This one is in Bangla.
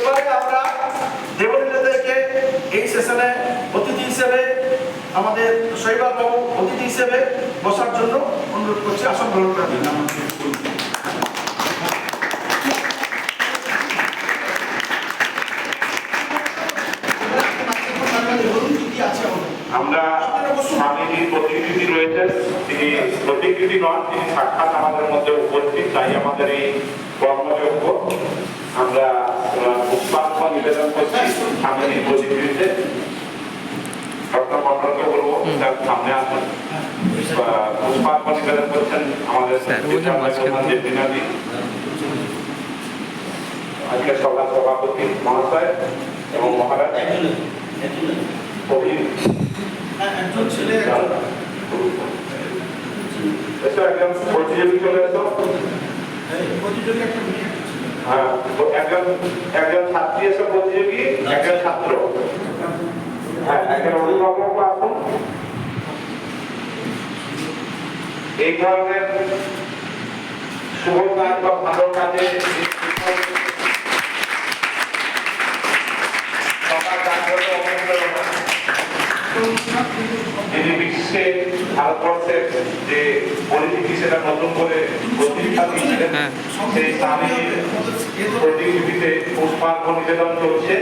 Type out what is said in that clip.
এরপরে আমরা দেবনীদেরকে এই সেশনে অতিথি হিসেবে আমাদের শৈবাল বাবু অতিথি হিসেবে বসার জন্য অনুরোধ করছি, আসন গ্রহণ করার জন্য। আমরা স্বামীজির প্রতিকৃতি রয়েছেন, তিনি প্রতিকৃতি নন, তিনি সাক্ষাৎ আমাদের মধ্যে উপস্থিত, তাই আমাদের এই কর্মযজ্ঞ আমরা পুষ্পার্ঘ নিবেদন করছি স্বামীজির প্রতিকৃতিতে। ডক্টর মন্ডলকে বলবো তার সামনে আসুন, পুষ্পার্ঘ নিবেদন করছেন আমাদের জেপিনাদি, আজকে সভার সভাপতি মহাশয় এবং মহারাজ একজন ছেলে একজন প্রতিযোগী চলে এসো। হ্যাঁ, একজন ছাত্রী এসে প্রতিযোগী, একজন ছাত্র, হ্যাঁ একজন অভিভাবক আসুন। এই ধরনের শুভ কাজ বা ভালো কাজে যিনি বিশ্বে ভারতবর্ষের যে পরিস্থিতি সেটা নতুন করে প্রতিষ্ঠা দিয়েছিলেন, সেই স্বামীজির প্রতিকৃতিতে পুষ্পার্ঘ নিবেদন চলছে।